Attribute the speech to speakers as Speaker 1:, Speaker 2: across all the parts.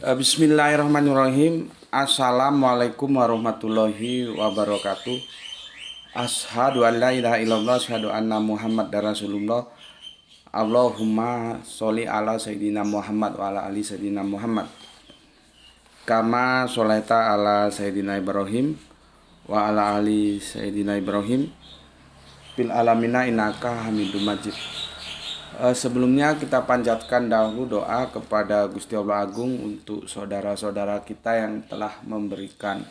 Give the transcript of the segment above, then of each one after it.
Speaker 1: Bismillahirrahmanirrahim. Assalamualaikum warahmatullahi wabarakatuh. Asyhadu an la ilaha illallah, asyhadu anna Muhammad Rasulullah. Allahumma sholli ala sayyidina Muhammad wa ala ali sayyidina Muhammad. Kama sholaita ala sayyidina Ibrahim wa ala ali sayyidina Ibrahim fil alamina innaka Hamidum Majid. Sebelumnya kita panjatkan dahulu doa kepada Gusti Allah Agung untuk saudara-saudara kita yang telah memberikan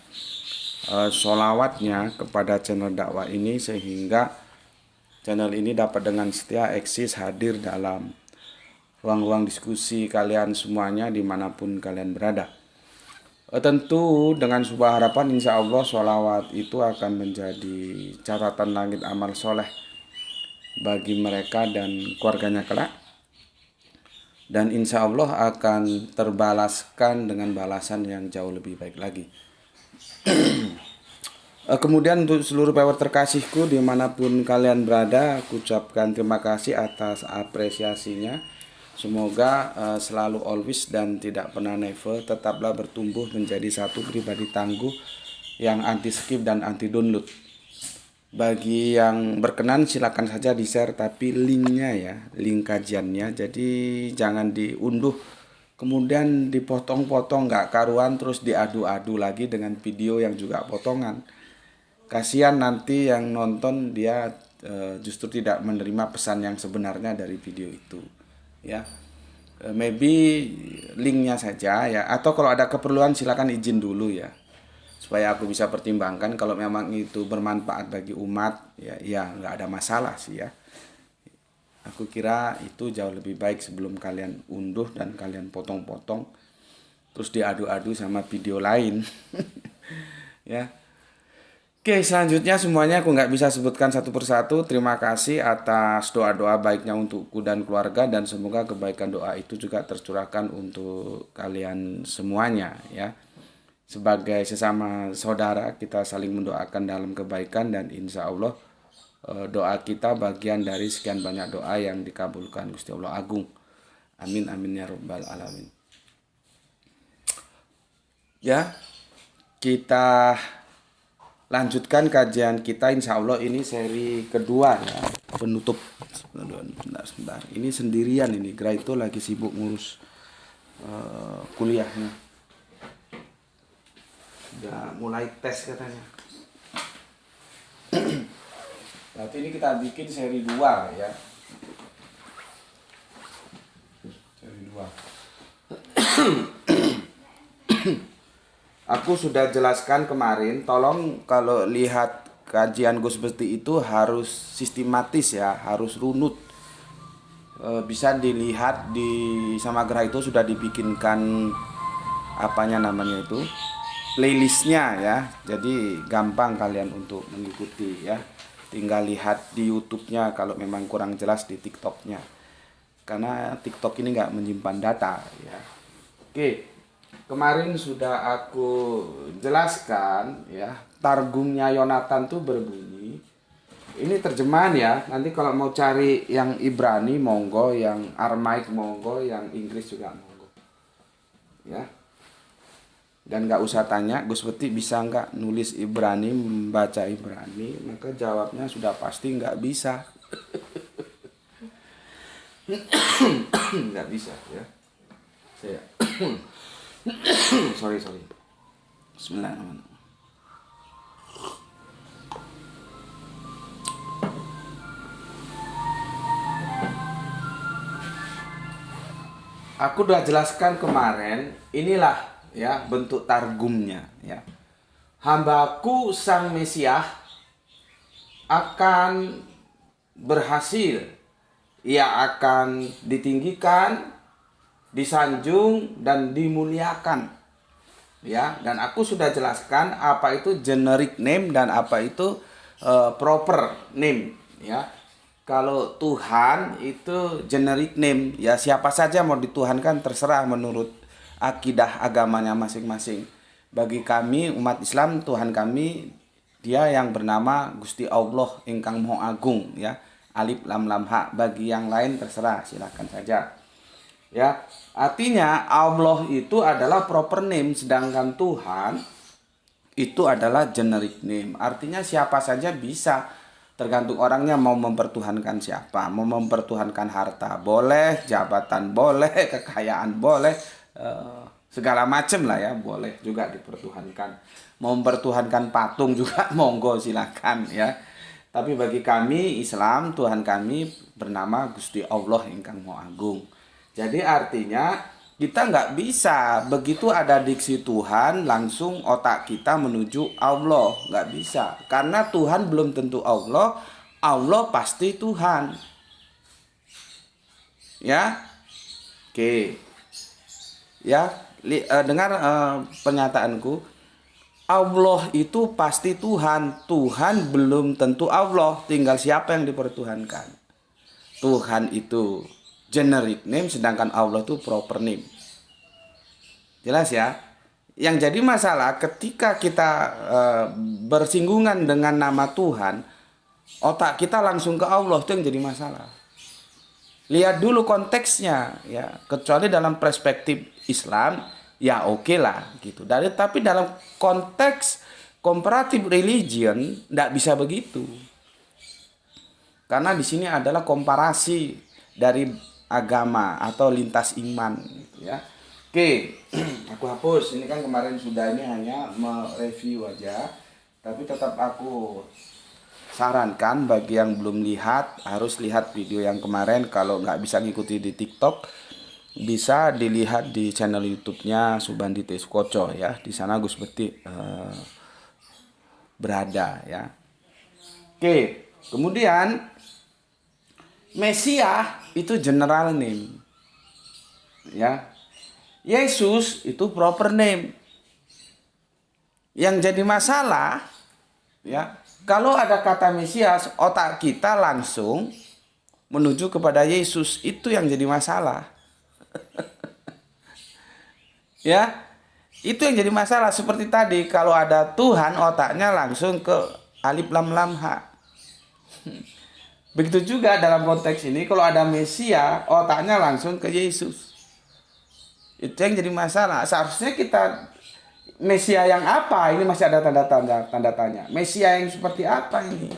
Speaker 1: sholawatnya kepada channel dakwah ini, sehingga channel ini dapat dengan setia eksis hadir dalam ruang-ruang diskusi kalian semuanya dimanapun kalian berada. Tentu dengan sebuah harapan, insya Allah sholawat itu akan menjadi catatan langit amal soleh bagi mereka dan keluarganya kelak, dan insya Allah akan terbalaskan dengan balasan yang jauh lebih baik lagi. Kemudian untuk seluruh viewer terkasihku dimanapun kalian berada, aku ucapkan terima kasih atas apresiasinya. Semoga selalu always dan tidak pernah never tetaplah bertumbuh menjadi satu pribadi tangguh yang anti skip dan anti download. Bagi yang berkenan silakan saja di-share, tapi linknya ya, link kajiannya. Jadi jangan diunduh kemudian dipotong-potong nggak karuan, terus diadu-adu lagi dengan video yang juga potongan. Kasihan nanti yang nonton dia justru tidak menerima pesan yang sebenarnya dari video itu. Ya, maybe linknya saja ya, atau kalau ada keperluan silakan izin dulu ya, supaya aku bisa pertimbangkan. Kalau memang itu bermanfaat bagi umat, ya nggak ada masalah sih ya. Aku kira itu jauh lebih baik sebelum kalian unduh dan kalian potong-potong terus diadu-adu sama video lain. Ya. Oke, selanjutnya semuanya aku nggak bisa sebutkan satu persatu. Terima kasih atas doa-doa baiknya untukku dan keluarga, dan semoga kebaikan doa itu juga tercurahkan untuk kalian semuanya ya. Sebagai sesama saudara kita saling mendoakan dalam kebaikan, dan insya Allah doa kita bagian dari sekian banyak doa yang dikabulkan Gusti Allah Agung. Amin amin ya rabbal alamin. Ya, kita lanjutkan kajian kita, insya Allah ini seri kedua ya, penutup. Sebentar. Ini sendirian ini, Gra itu lagi sibuk ngurus kuliahnya. Udah mulai tes katanya. Berarti ini kita bikin seri 2 ya. Seri 2. Aku sudah jelaskan kemarin, tolong kalau lihat kajian Gus Besti itu harus sistematis ya, harus runut. Bisa dilihat di Samagra itu sudah dibikinkan apanya namanya itu, playlistnya ya, jadi gampang kalian untuk mengikuti ya. Tinggal lihat di YouTube-nya kalau memang kurang jelas di TikTok-nya, karena TikTok ini nggak menyimpan data ya. Oke, kemarin sudah aku jelaskan ya, targumnya Yonatan tuh berbunyi, ini terjemahan ya, nanti kalau mau cari yang Ibrani monggo, yang Aramaik monggo, yang Inggris juga monggo ya. Dan nggak usah tanya Gus Beti bisa nggak nulis Ibrani, membaca Ibrani, maka jawabnya sudah pasti nggak bisa. Nggak bisa ya. Saya sorry. Bismillahirrahmanirrahim. Aku udah jelaskan kemarin, inilah ya bentuk targumnya ya. Hambaku sang Mesias akan berhasil, ia akan ditinggikan, disanjung dan dimuliakan ya. Dan aku sudah jelaskan apa itu generic name dan apa itu proper name ya. Kalau Tuhan itu generic name ya, siapa saja mau dituhankan terserah menurut akidah agamanya masing-masing. Bagi kami umat Islam, Tuhan kami dia yang bernama Gusti Allah ingkang Maha Agung ya. Alif lam lam ha. Bagi yang lain terserah, silakan saja. Ya, artinya Allah itu adalah proper name, sedangkan Tuhan itu adalah generic name. Artinya siapa saja bisa, tergantung orangnya mau mempertuhankan siapa. Mau mempertuhankan harta boleh, jabatan boleh, kekayaan boleh, segala macam lah ya, boleh juga dipertuhankan. Mau mempertuhankan patung juga monggo silakan ya. Tapi bagi kami Islam, Tuhan kami bernama Gusti Allah Ingkang Maha Agung. Jadi artinya kita nggak bisa begitu ada diksi Tuhan langsung otak kita menuju Allah, nggak bisa. Karena Tuhan belum tentu Allah, Allah pasti Tuhan. Ya, oke. Ya, dengar pernyataanku. Allah itu pasti Tuhan. Tuhan belum tentu Allah, tinggal siapa yang dipertuhankan. Tuhan itu generic name, sedangkan Allah itu proper name. Jelas ya? Yang jadi masalah ketika kita bersinggungan dengan nama Tuhan, otak kita langsung ke Allah, itu yang jadi masalah. Lihat dulu konteksnya ya. Kecuali dalam perspektif Islam, ya oke lah gitu. Tapi dalam konteks comparative religion tidak bisa begitu. Karena di sini adalah komparasi dari agama atau lintas iman gitu ya. Oke, aku hapus. Ini kan kemarin sudah, ini hanya mereview aja. Tapi tetap aku sarankan bagi yang belum lihat, harus lihat video yang kemarin. Kalau nggak bisa ngikuti di TikTok, bisa dilihat di channel YouTube-nya Subandi Teskoco ya. Di sana Gus Bekti berada ya. Oke, kemudian Mesias itu general name. Ya. Yesus itu proper name. Yang jadi masalah ya, kalau ada kata Mesias, otak kita langsung menuju kepada Yesus, itu yang jadi masalah. Ya. Itu yang jadi masalah, seperti tadi kalau ada Tuhan otaknya langsung ke alif lam lam ha. Begitu juga dalam konteks ini, kalau ada Mesias, otaknya langsung ke Yesus. Itu yang jadi masalah. Seharusnya kita, Mesias yang apa? Ini masih ada tanda tanya. Mesias yang seperti apa ini?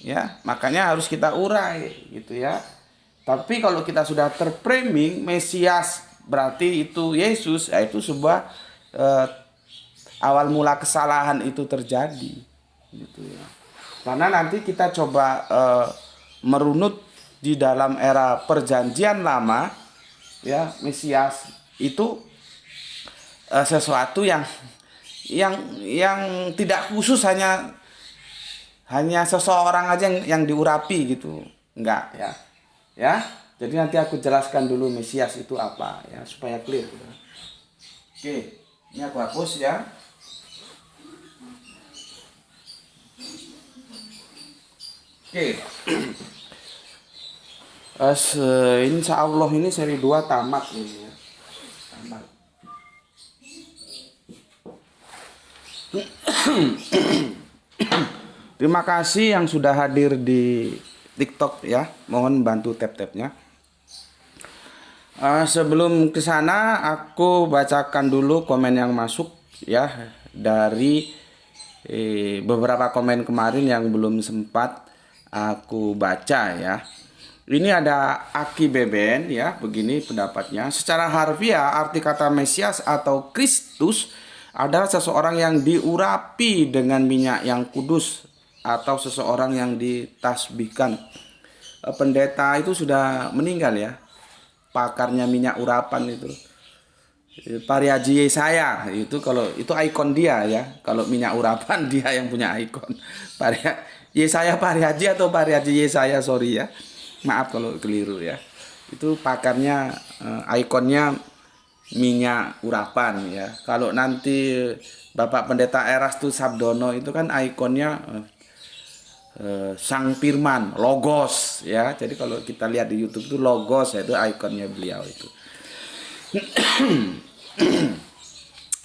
Speaker 1: Ya, makanya harus kita urai gitu ya. Tapi kalau kita sudah terframing Mesias berarti itu Yesus, ya itu sebuah awal mula kesalahan itu terjadi gitu ya. Karena nanti kita coba merunut di dalam era perjanjian lama ya, Mesias itu sesuatu yang tidak khusus hanya seseorang aja yang diurapi gitu. Enggak ya. Ya. Jadi nanti aku jelaskan dulu Mesias itu apa ya, supaya clear gitu. Oke, ini aku hapus ya. Oke. Insya Allah ini seri 2 tamat ini ya. Tamat. Terima kasih yang sudah hadir di TikTok ya. Mohon bantu tap-tapnya. Sebelum ke sana aku bacakan dulu komen yang masuk ya, dari beberapa komen kemarin yang belum sempat aku baca ya. Ini ada Aki Beben ya, begini pendapatnya. Secara harfiah arti kata Mesias atau Kristus adalah seseorang yang diurapi dengan minyak yang kudus atau seseorang yang ditasbihkan. Pendeta itu sudah meninggal ya, pakarnya minyak urapan itu. Pari Haji Yesaya itu, kalau itu ikon dia ya. Kalau minyak urapan dia yang punya ikon. Pari Yesaya Pari Haji atau Pari Haji Yesaya, sorry ya. Maaf kalau keliru ya. Itu pakarnya ikonnya minyak urapan ya. Kalau nanti Bapak Pendeta Erastu Sabdono itu kan ikonnya Sang Firman, Logos ya. Jadi kalau kita lihat di YouTube itu Logos ya, itu ikonnya beliau itu.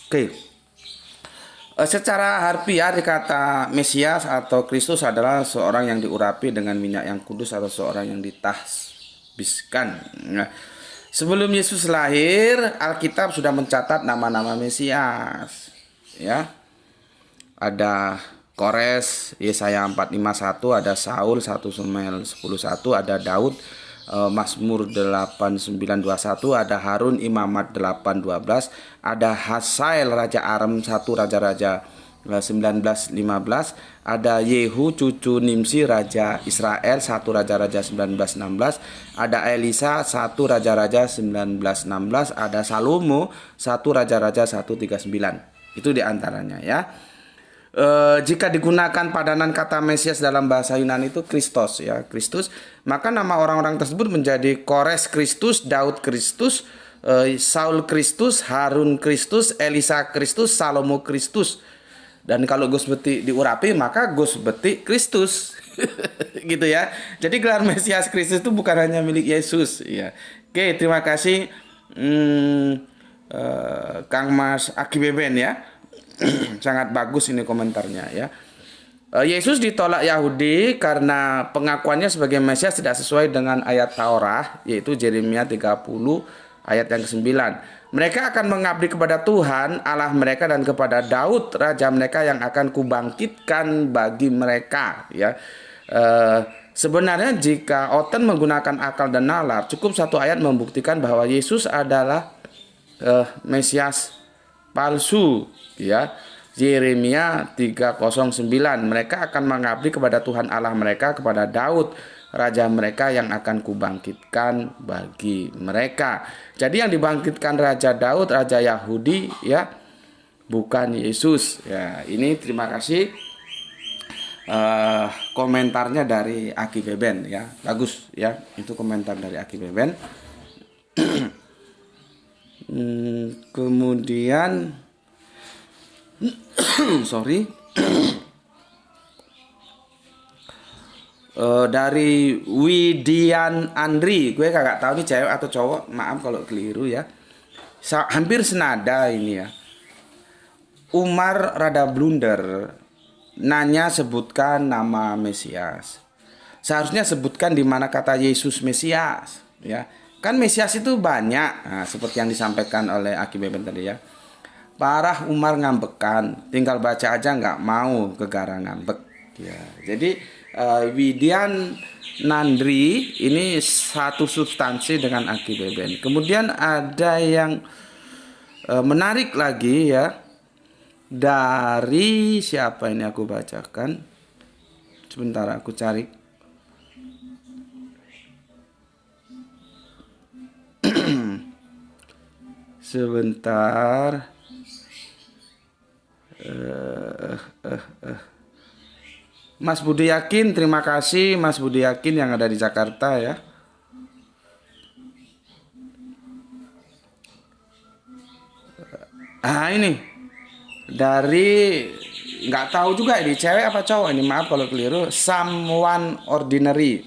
Speaker 1: Oke. Secara harfiah kata Mesias atau Kristus adalah seorang yang diurapi dengan minyak yang kudus atau seorang yang ditasbihkan. Nah, Sebelum Yesus lahir, Alkitab sudah mencatat nama-nama Mesias. Ya. Ada Kores, Yesaya 451, ada Saul 1 Samuel 10:1, ada Daud Mazmur 8921, ada Harun Imamat 8:12, ada Hasael Raja Aram 1 Raja-Raja 19:15, ada Yehu cucu Nimsi Raja Israel 1 Raja-Raja 19:16, ada Elisa 1 Raja-Raja 19:16, ada Salomo 1 Raja-Raja 1:39. Itu diantaranya ya. Jika digunakan padanan kata Mesias dalam bahasa Yunani itu Kristos ya, Kristus, maka nama orang-orang tersebut menjadi Kores Kristus, Daud Kristus, Saul Kristus, Harun Kristus, Elisa Kristus, Salomo Kristus. Dan kalau Gus Beti diurapi maka Gus Beti Kristus. Gitu ya. Jadi gelar Mesias Kristus itu bukan hanya milik Yesus ya. Oke, terima kasih Kang Mas Aki Beben ya. Sangat bagus ini komentarnya ya. Yesus ditolak Yahudi karena pengakuannya sebagai Mesias tidak sesuai dengan ayat Taurat, yaitu Yeremia 30 ayat yang ke-9. Mereka akan mengabdi kepada Tuhan Allah mereka dan kepada Daud raja mereka yang akan kubangkitkan bagi mereka ya. Sebenarnya jika Oten menggunakan akal dan nalar, cukup satu ayat membuktikan bahwa Yesus adalah Mesias palsu ya. Yeremia 3:09, mereka akan mengabdi kepada Tuhan Allah mereka, kepada Daud raja mereka yang akan kubangkitkan bagi mereka. Jadi yang dibangkitkan Raja Daud, raja Yahudi ya, bukan Yesus ya. Ini terima kasih komentarnya dari Aki Beben ya. Bagus ya, itu komentar dari Aki Beben. Kemudian sorry, dari Widian Andri, gue kagak tahu nih cewek atau cowok, maaf kalau keliru ya. Hampir senada ini ya. Umar rada blunder, nanya sebutkan nama Mesias. Seharusnya sebutkan di mana kata Yesus Mesias ya. Kan Mesias itu banyak, nah, seperti yang disampaikan oleh Aki Beben tadi ya. Parah Umar ngambekan, tinggal baca aja nggak mau, gegara ngambek ya. Jadi Widian Nandri ini satu substansi dengan Aki Beben. Kemudian ada yang menarik lagi ya, dari siapa ini aku bacakan, sebentar aku cari. Sebentar. Mas Budi Yakin, terima kasih Mas Budi Yakin yang ada di Jakarta ya. Ini dari, nggak tahu juga ini cewek apa cowok ini, maaf kalau keliru. Someone Ordinary.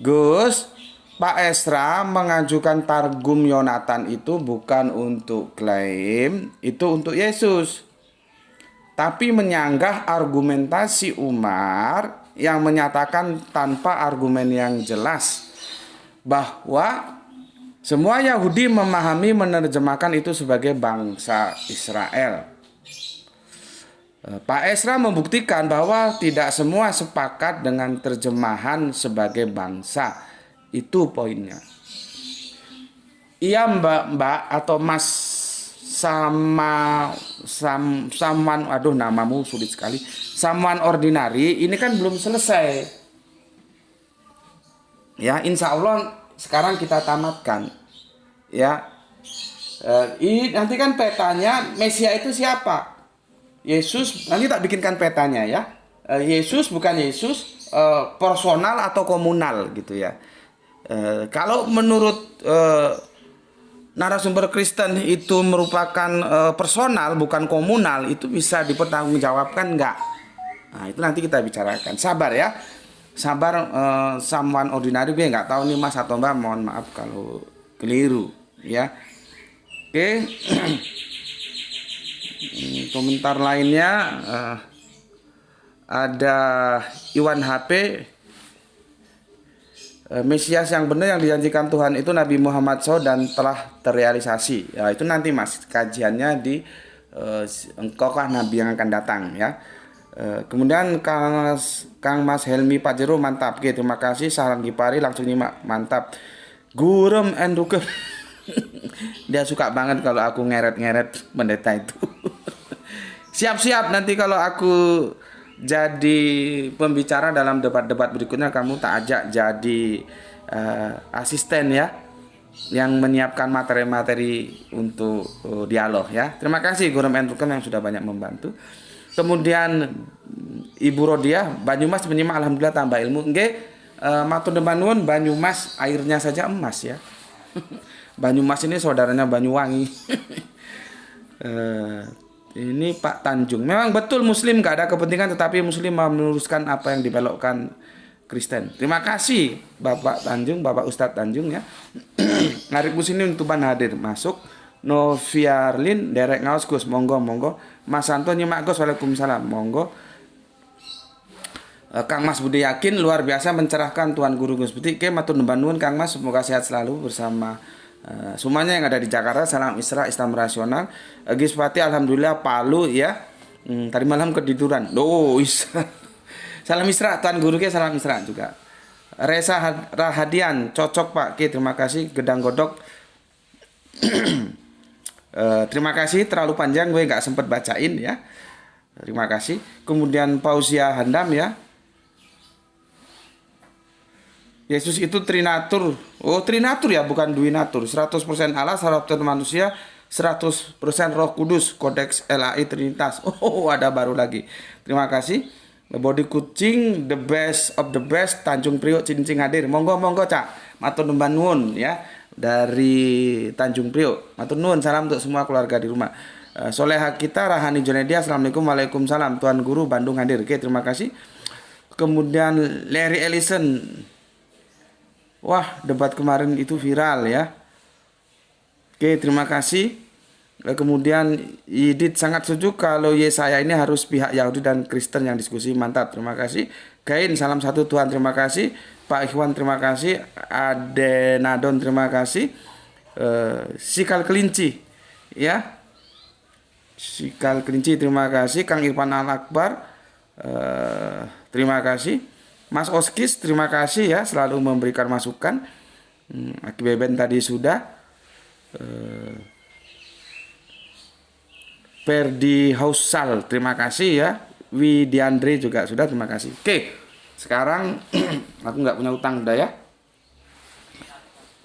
Speaker 1: Gus, Pak Esra mengajukan Targum Yonatan itu bukan untuk klaim, itu untuk Yesus. Tapi menyanggah argumentasi Umar yang menyatakan tanpa argumen yang jelas bahwa semua Yahudi memahami menerjemahkan itu sebagai bangsa Israel. Pak Esra membuktikan bahwa tidak semua sepakat dengan terjemahan sebagai bangsa. Itu poinnya. Iya Mbak atau Mas Saman, aduh namamu sulit sekali. Saman Ordinary ini kan belum selesai. Ya, insya Allah sekarang kita tamatkan. Ya, ini nanti kan petanya Mesias itu siapa? Yesus, nanti tak bikinkan petanya ya. Yesus bukan Yesus, personal atau komunal gitu ya. Kalau menurut narasumber Kristen itu merupakan personal bukan komunal, itu bisa dipertanggungjawabkan enggak? Nah, itu nanti kita bicarakan. Sabar ya. Sabar, someone ordinary, gue nggak tahu nih Mas atau Mbak, mohon maaf kalau keliru ya. Oke. Komentar lainnya ada Iwan HP. Mesias yang benar yang dijanjikan Tuhan itu Nabi Muhammad SAW dan telah terrealisasi. Ya, itu nanti Mas kajiannya di engkaukah Nabi yang akan datang ya. Kemudian Kang Mas Helmi Pajero mantap. Oke, terima kasih. Salam Gipari langsung nyimak. Mantap. Gurem and Rukem. Dia suka banget kalau aku ngeret-ngeret pendeta itu. Siap-siap nanti kalau aku jadi pembicara dalam debat-debat berikutnya, kamu tak ajak jadi asisten ya, yang menyiapkan materi-materi untuk dialog ya. Terima kasih Gurem Enrukem yang sudah banyak membantu. Kemudian Ibu Rodia, Banyumas menyimak alhamdulillah tambah ilmu. Nggih, matur nuwun Banyumas airnya saja emas ya. Banyumas ini saudaranya Banyuwangi. Ini Pak Tanjung. Memang betul Muslim gak ada kepentingan, tetapi Muslim mau meluruskan apa yang dibelokkan Kristen. Terima kasih Bapak Tanjung, Bapak Ustadz Tanjung ya. Ngarip musini Tuban hadir masuk. Noviarlin derek ngaos Gus, monggo. Mas Santo nyimak Gus, waalaikumsalam, monggo. Kang Mas Budi Yakin luar biasa mencerahkan Tuan Guru Gus Budi. Oke, matur nuwun Kang Mas, semoga sehat selalu bersama semuanya yang ada di Jakarta. Salam Islam rasional. Gus Pati alhamdulillah Palu ya. Tadi malam ketiduran. Salam Isra Tuan Guru ke, salam Isra juga. Reza Rahadian cocok Pak Ki, terima kasih. Gedang Godok. Terima kasih, terlalu panjang gue nggak sempet bacain ya. Terima kasih. Kemudian Pausia Handam ya. Yesus itu trinatur. Oh, trinatur ya, bukan duinatur. 100% Allah, 100% manusia, 100% Roh Kudus, kodeks LAI Trinitas. Oh, ada baru lagi. Terima kasih. Body kucing the best of the best, Tanjung Priok Cincing hadir. Monggo Cak. Matur nuwun ya. Dari Tanjung Priok. Matur nuwun, salam untuk semua keluarga di rumah. Soleha kita Rahani Jonedia, assalamualaikum, waalaikumsalam. Tuan Guru Bandung hadir. Oke, terima kasih. Kemudian Larry Ellison. Wah, debat kemarin itu viral ya. Oke, terima kasih. Kemudian Yidit sangat setuju kalau Yesaya ini harus pihak Yahudi dan Kristen yang diskusi. Mantap, terima kasih. Gain, salam satu Tuhan, terima kasih. Pak Ikhwan, terima kasih. Adenadon, terima kasih. Sikal Kelinci ya. Sikal Kelinci, terima kasih. Kang Irfan Al Akbar, terima kasih. Mas Oskis, terima kasih ya, selalu memberikan masukan. Aki Beben tadi sudah. Perdi Hausal, terima kasih ya. Widiandre juga sudah, terima kasih. Oke, sekarang aku nggak punya utang udah ya.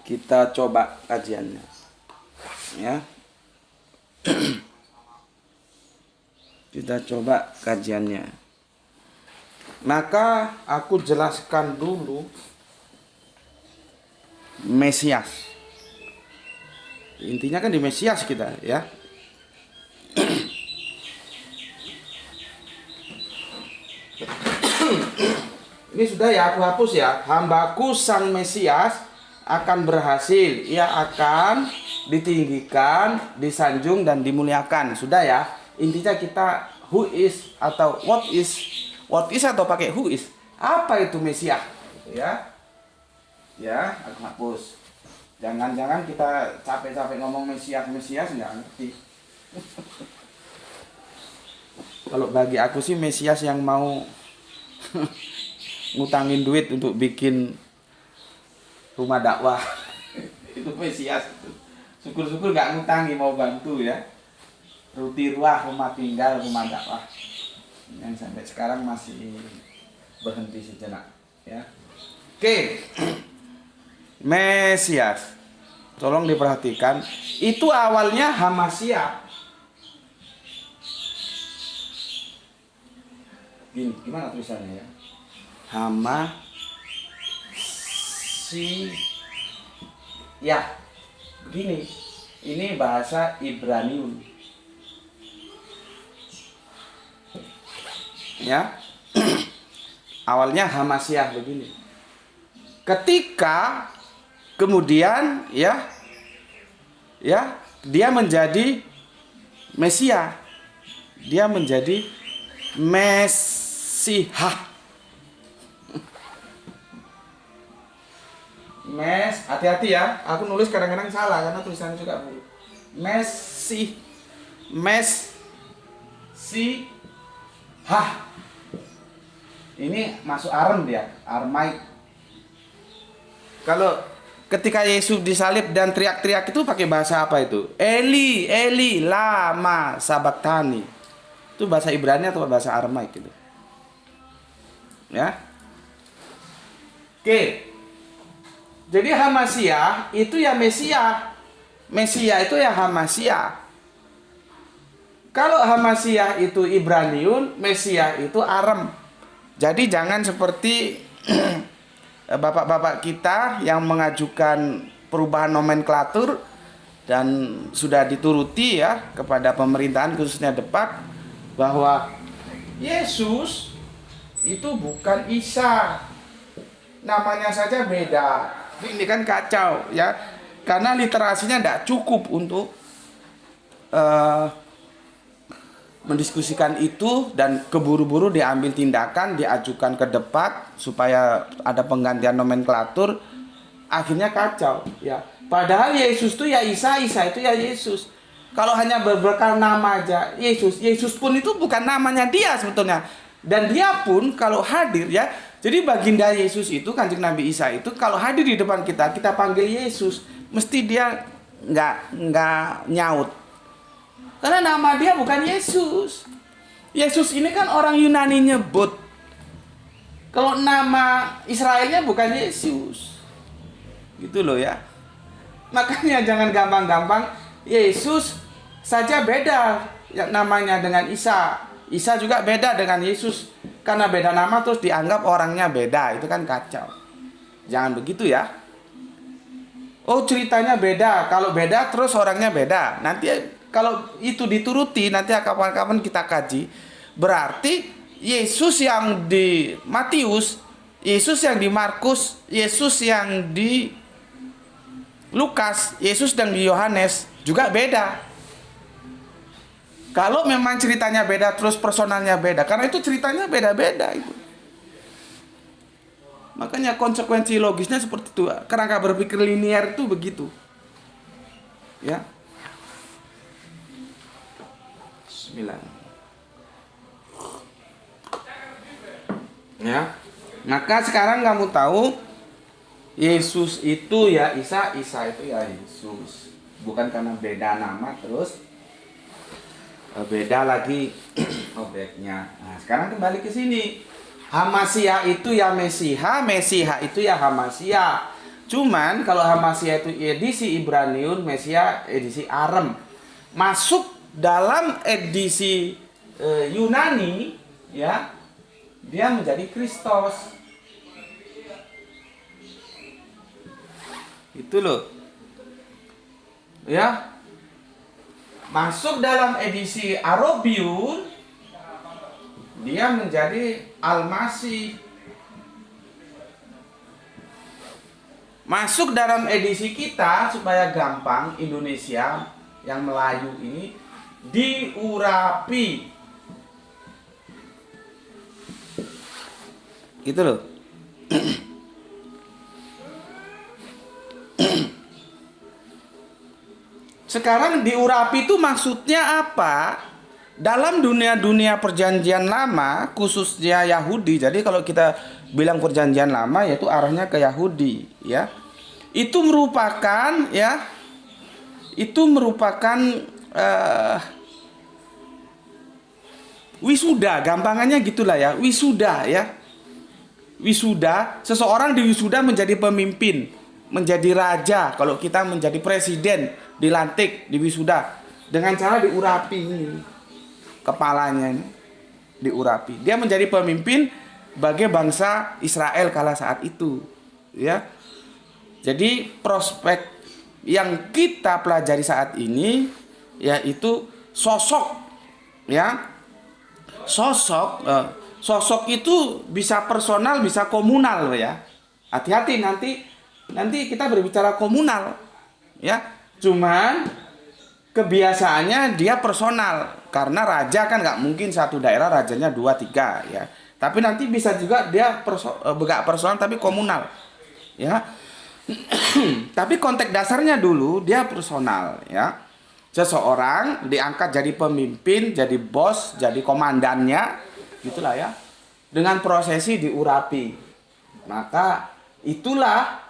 Speaker 1: Kita coba kajiannya ya. Kita coba kajiannya. Maka aku jelaskan dulu Mesias. Intinya kan di Mesias kita ya. Ini sudah ya, aku hapus ya. Hambaku sang Mesias akan berhasil. Ia akan ditinggikan, disanjung dan dimuliakan. Sudah ya. Intinya kita who is atau what is atau pakai who is. Apa itu Mesias? Ya. Ya, aku hapus. Jangan-jangan kita capek-capek ngomong Mesias nggak ngerti. Kalau bagi aku sih Mesias yang mau ngutangin duit untuk bikin rumah dakwah. Itu Mesias. Syukur-syukur nggak ngutangi, mau bantu ya. Ruti ruah, rumah tinggal, rumah dakwah. Yang sampai sekarang masih berhenti sejenak ya. Oke. Mesias. Tolong diperhatikan, itu awalnya Hamasia. Gimana tulisannya ya? Ya. Begini. Ini bahasa Ibrani. Ya. Awalnya Hamasiah begini. Ketika kemudian ya dia menjadi Mesia. Dia menjadi Mesihah. hati-hati ya. Aku nulis kadang-kadang salah karena tulisannya juga buruk. Hah. Ini masuk Aram dia, Aramaik. Kalau ketika Yesus disalib dan teriak-teriak itu pakai bahasa apa itu? Eli, Eli, lama sabachthani. Itu bahasa Ibrani atau bahasa Aramaik itu? Ya. Oke. Jadi Hamasiah itu ya Mesias. Mesias itu ya Hamasiah. Kalau Hamasiah itu Ibraniun, Mesias itu Aram. Jadi jangan seperti bapak-bapak kita yang mengajukan perubahan nomenklatur dan sudah dituruti ya kepada pemerintahan khususnya Depak bahwa Yesus itu bukan Isa, namanya saja beda. Ini kan kacau ya, karena literasinya tidak cukup untuk mendiskusikan itu dan keburu-buru diambil tindakan, diajukan ke Depak supaya ada penggantian nomenklatur, akhirnya kacau ya. Padahal Yesus itu ya Isa, Isa itu ya Yesus. Kalau hanya berbekal nama aja Yesus, Yesus pun itu bukan namanya dia sebetulnya. Dan dia pun kalau hadir ya, jadi baginda Yesus itu, Kanjeng Nabi Isa itu kalau hadir di depan kita, kita panggil Yesus, mesti dia nggak nyaut. Karena nama dia bukan Yesus. Yesus ini kan orang Yunani nyebut. Kalau nama Israelnya bukan Yesus. Gitu loh ya. Makanya jangan gampang-gampang Yesus saja beda ya, namanya dengan Isa. Isa juga beda dengan Yesus. Karena beda nama terus dianggap orangnya beda. Itu kan kacau. Jangan begitu ya. Oh ceritanya beda. Kalau beda terus orangnya beda. Nanti kalau itu dituruti, nanti kapan-kapan kita kaji. Berarti Yesus yang di Matius, Yesus yang di Markus, Yesus yang di Lukas, Yesus yang di Yohanes juga beda. Kalau memang ceritanya beda, terus personalnya beda, karena itu ceritanya beda-beda itu. Makanya konsekuensi logisnya seperti itu. Kerangka berpikir linier itu begitu. Ya. 9. Ya. Maka sekarang kamu tahu Yesus itu ya Isa, Isa itu ya Yesus. Bukan karena beda nama terus beda lagi objeknya. Nah, sekarang kembali ke sini. Hamasiah itu ya Mesiha, Mesiha itu ya Hamasiah. Cuman kalau Hamasiah itu edisi Ibraniun, Mesiha edisi Aram. Masuk dalam edisi Yunani ya, dia menjadi Kristos. Itu loh. Ya. Masuk dalam edisi Arobiun, dia menjadi Al-Masih. Masuk dalam edisi kita supaya gampang, Indonesia yang Melayu ini diurapi. Gitu loh. Sekarang diurapi itu maksudnya apa? Dalam dunia perjanjian lama, khususnya Yahudi. Jadi kalau kita bilang perjanjian lama, yaitu arahnya ke Yahudi, ya. Itu merupakan ya, itu merupakan wisuda, gampangannya gitulah ya, wisuda ya. Wisuda, seseorang diwisuda menjadi pemimpin, menjadi raja. Kalau kita menjadi presiden, dilantik, diwisuda dengan cara diurapi ini. Kepalanya ini diurapi. Dia menjadi pemimpin bagi bangsa Israel kala saat itu, ya. Jadi prospek yang kita pelajari saat ini yaitu sosok, ya. Sosok itu bisa personal, bisa komunal, ya. Hati-hati nanti kita berbicara komunal, ya. Cuman kebiasaannya dia personal, karena raja kan nggak mungkin satu daerah rajanya 2-3, ya. Tapi nanti bisa juga dia personal tapi komunal, ya. Tapi konteks dasarnya dulu dia personal ya. Seseorang diangkat jadi pemimpin, jadi bos, jadi komandannya, gitulah ya. Dengan prosesi diurapi. Maka itulah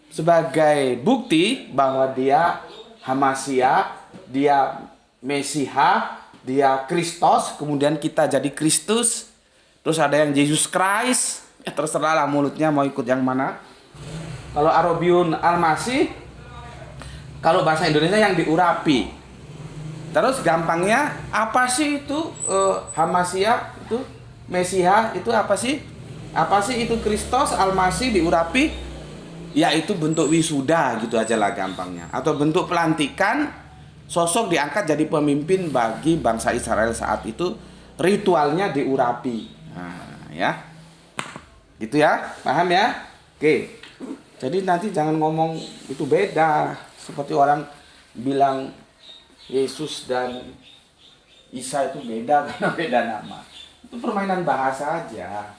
Speaker 1: sebagai bukti bahwa dia Hamasia, dia Mesiha, dia Kristus, kemudian kita jadi Kristus. Terus ada yang Yesus Christ, terserah lah mulutnya mau ikut yang mana. Kalau Arobiun Al-Masih, kalau bahasa Indonesia yang diurapi. Terus gampangnya apa sih itu Hamasia itu Mesiha itu apa sih? Apa sih itu Kristus Al-Masih diurapi? Yaitu bentuk wisuda gitu aja lah gampangnya. Atau bentuk pelantikan sosok diangkat jadi pemimpin bagi bangsa Israel saat itu, ritualnya diurapi. Nah, ya. Gitu ya, paham ya? Oke. Jadi nanti jangan ngomong itu beda. Seperti orang bilang Yesus dan Isa itu beda karena beda nama. Itu permainan bahasa aja.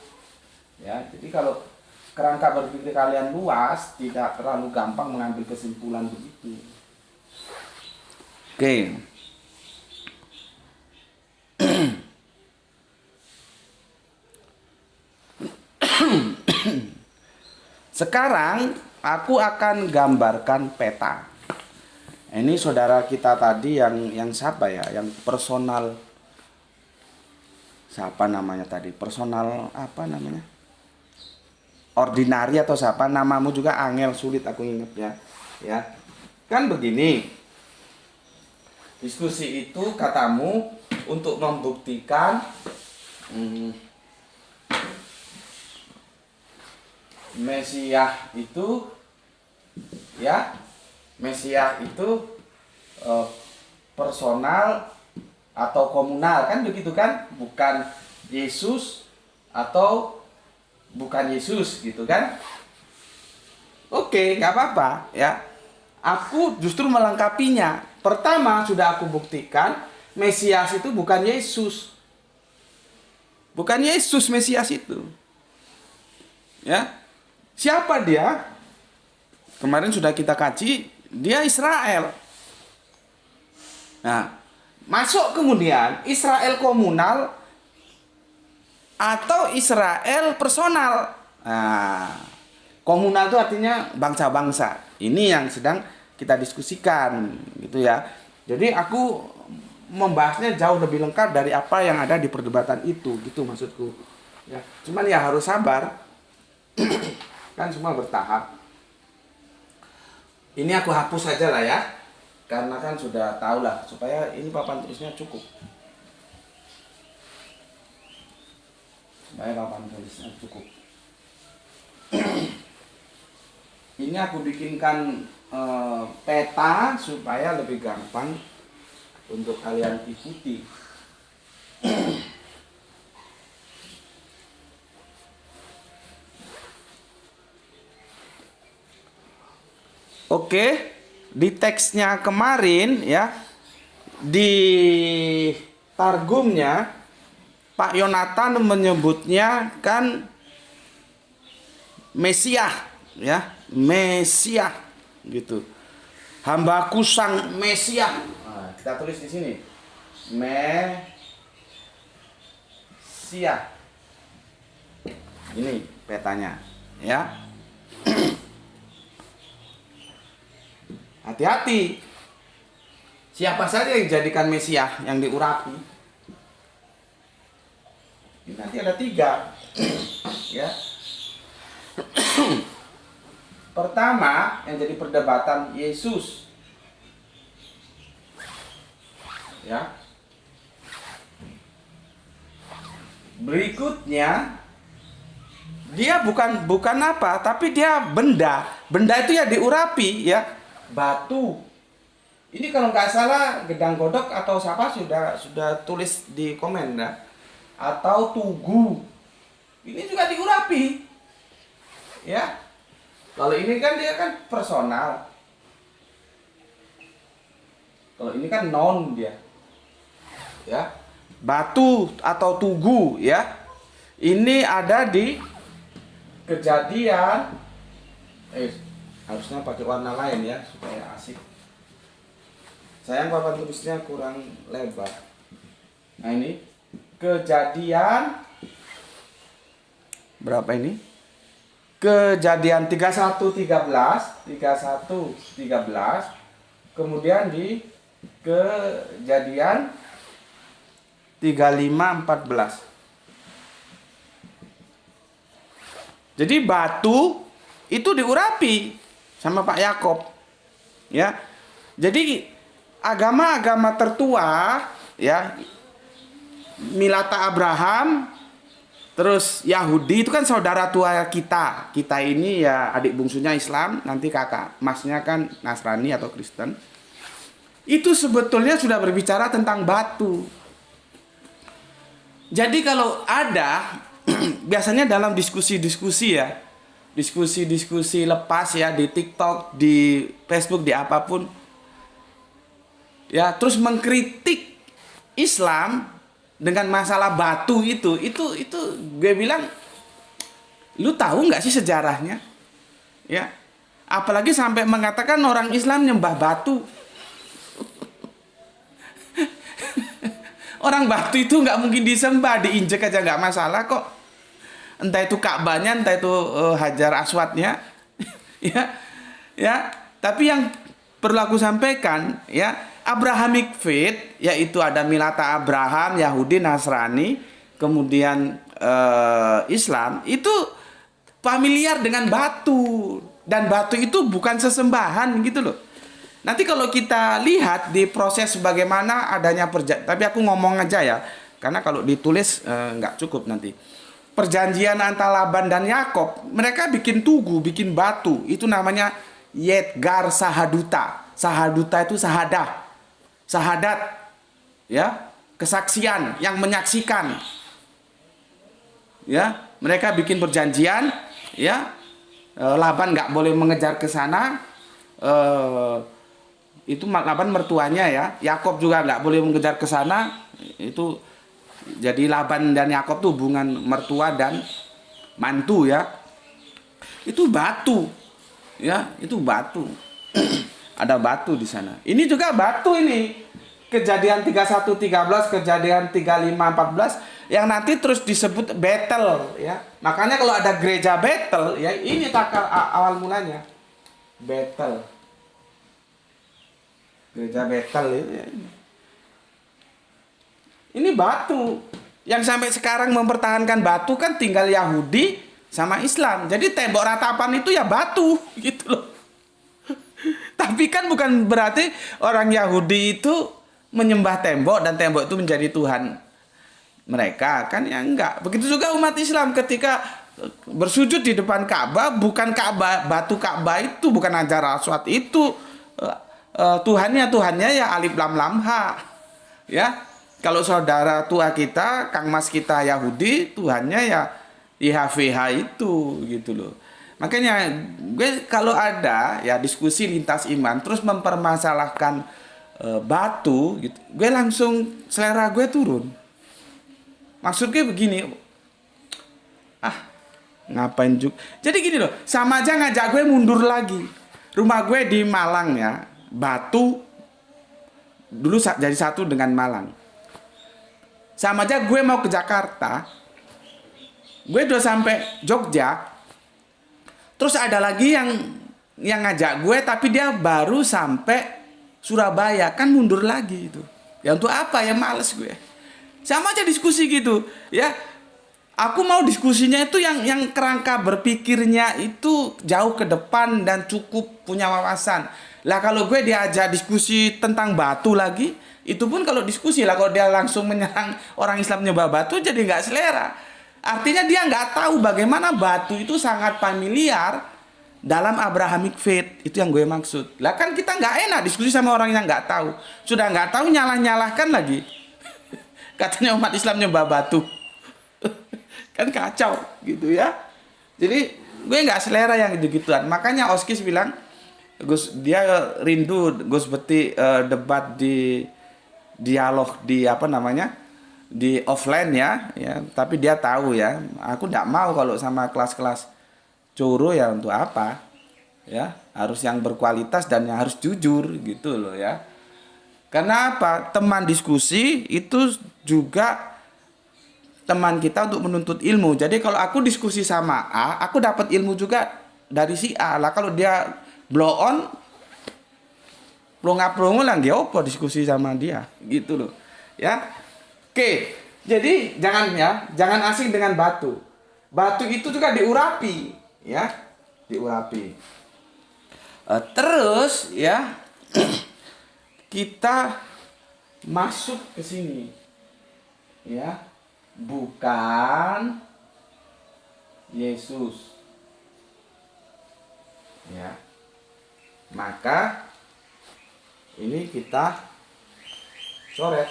Speaker 1: Ya, jadi kalau kerangka berpikir kalian luas, tidak terlalu gampang mengambil kesimpulan begitu. Oke. Sekarang aku akan gambarkan peta. Ini saudara kita tadi yang siapa ya? Yang personal. Siapa namanya tadi? Personal apa namanya? Ordinari atau siapa? Namamu juga angel, sulit aku ingatnya. Ya. Kan begini. Diskusi itu katamu untuk membuktikan Mesiah itu ya, Mesiah itu personal atau komunal kan begitu kan, bukan Yesus atau bukan Yesus gitu kan. Oke, nggak apa-apa ya. Aku justru melengkapinya. Pertama sudah aku buktikan Mesias itu bukan Yesus. Bukan Yesus Mesias itu. Ya. Siapa dia? Kemarin sudah kita kaji, dia Israel. Nah, masuk kemudian Israel komunal atau Israel personal. Nah, komunal itu artinya bangsa-bangsa. Ini yang sedang kita diskusikan, gitu ya. Jadi aku membahasnya jauh lebih lengkap dari apa yang ada di perdebatan itu, gitu maksudku. Ya, cuman ya harus sabar. Kan semua bertahap. Ini aku hapus saja lah ya, karena kan sudah tahu lah, supaya ini papan tulisnya cukup. Supaya papan tulisnya cukup. Ini aku bikinkan peta supaya lebih gampang untuk kalian ikuti. Oke, di teksnya kemarin ya, di Targumnya Pak Yonatan menyebutnya kan Mesiah ya, Mesiah gitu. Hambaku sang Mesiah. Nah, kita tulis di sini. Mesiah. Ini petanya ya. Hati-hati. Siapa saja yang dijadikan Mesiah yang diurapi? Ini nanti ada 3. Ya. Pertama yang jadi perdebatan Yesus. Ya. Berikutnya dia bukan apa, tapi dia benda. Benda itu ya diurapi ya. Batu. Ini kalau nggak salah Gedang Godok atau siapa sudah tulis di komen ya. Atau Tugu. Ini juga diurapi. Ya. Kalau ini kan dia kan personal. Kalau ini kan noun dia. Ya. Batu atau Tugu ya. Ini ada di Kejadian Eh, harusnya pakai warna lain ya supaya asik. Sayang papan tulisnya kurang lebar. Nah ini Kejadian berapa ini? Kejadian 31:13, 31:13. Kemudian di Kejadian 35:14. Jadi batu itu diurapi sama Pak Yakob. Ya. Jadi agama-agama tertua ya, Milata Abraham, terus Yahudi itu kan saudara tua kita. Kita ini ya adik bungsunya Islam, nanti kakak masnya kan Nasrani atau Kristen. Itu sebetulnya sudah berbicara tentang batu. Jadi kalau ada biasanya dalam diskusi-diskusi ya, diskusi-diskusi lepas ya di TikTok, di Facebook, di apapun, ya terus mengkritik Islam dengan masalah batu itu gue bilang, lu tahu nggak sih sejarahnya? Ya, apalagi sampai mengatakan orang Islam nyembah batu. Orang batu itu nggak mungkin disembah, diinjek aja nggak masalah kok. Entah itu Ka'bahnya, entah itu Hajar Aswadnya, ya. Tapi yang perlu aku sampaikan, ya. Abrahamic faith, yaitu ada Milata Abraham, Yahudi, Nasrani, kemudian Islam, itu familiar dengan batu. Dan batu itu bukan sesembahan gitu loh. Nanti kalau kita lihat di proses bagaimana adanya tapi aku ngomong aja ya, karena kalau ditulis nggak cukup nanti. Perjanjian antara Laban dan Yakob, mereka bikin tugu, bikin batu, itu namanya Yedgar Sahaduta. Sahaduta itu sahadat, ya, kesaksian yang menyaksikan, ya, mereka bikin perjanjian, ya, Laban nggak boleh mengejar ke sana, itu Laban mertuanya ya, Yakob juga nggak boleh mengejar ke sana, itu jadi Laban dan Yakob tuh hubungan mertua dan mantu ya, itu batu, ya, itu batu. Ada batu di sana. Ini juga batu ini. Kejadian 31:13, Kejadian 35:14 yang nanti terus disebut Betel ya. Makanya kalau ada gereja Betel ya, ini takal awal mulanya. Betel. Gereja Betel ya. Ini batu. Yang sampai sekarang mempertahankan batu kan tinggal Yahudi sama Islam. Jadi tembok ratapan itu ya batu gitu loh. Tapi kan bukan berarti orang Yahudi itu menyembah tembok dan tembok itu menjadi Tuhan mereka, kan ya enggak. Begitu juga umat Islam ketika bersujud di depan Ka'bah, bukan Ka'bah, batu Ka'bah itu bukan Hajar Aswad itu Tuhannya ya Alif Lam Lam Ha. Ya. Kalau saudara tua kita, Kang Mas kita Yahudi, Tuhannya ya YHWH itu gitu loh. Makanya gue kalau ada ya diskusi lintas iman terus mempermasalahkan batu gitu, gue langsung selera gue turun. Maksud gue begini, ngapain juga. Jadi gini loh, sama aja ngajak gue mundur lagi. Rumah gue di Malang ya, Batu dulu jadi satu dengan Malang. Sama aja gue mau ke Jakarta, gue udah sampai Jogja. Terus ada lagi yang ngajak gue tapi dia baru sampai Surabaya, kan mundur lagi itu. Ya untuk apa ya, males gue. Sama aja diskusi gitu, ya. Aku mau diskusinya itu yang kerangka berpikirnya itu jauh ke depan dan cukup punya wawasan. Lah kalau gue diajak diskusi tentang batu lagi, itu pun kalau diskusi lah, kalau dia langsung menyerang orang Islam nyembah batu jadi nggak selera. Artinya dia nggak tahu bagaimana batu itu sangat familiar dalam Abrahamic faith. Itu yang gue maksud. Lah kan kita nggak enak diskusi sama orang yang nggak tahu. Sudah nggak tahu nyalah-nyalahkan lagi. Katanya umat Islam nyembah batu. Kan kacau gitu ya. Jadi gue nggak selera yang gitu-gituan. Makanya Oskis bilang, Gus, dia rindu Gus Beti debat di dialog di apa namanya, di offline ya, tapi dia tahu ya, aku tidak mau kalau sama kelas-kelas curu ya, untuk apa ya, harus yang berkualitas dan yang harus jujur gitu loh ya. Karena apa? Teman diskusi itu juga teman kita untuk menuntut ilmu. Jadi kalau aku diskusi sama A, aku dapat ilmu juga dari si A. Lah kalau dia blow on, plonga-plongo lah, dia apa diskusi sama dia gitu loh ya. Oke, jadi jangan asing dengan batu. Batu itu juga diurapi ya, diurapi. Terus ya kita masuk ke sini ya, bukan Yesus ya, maka ini kita coret,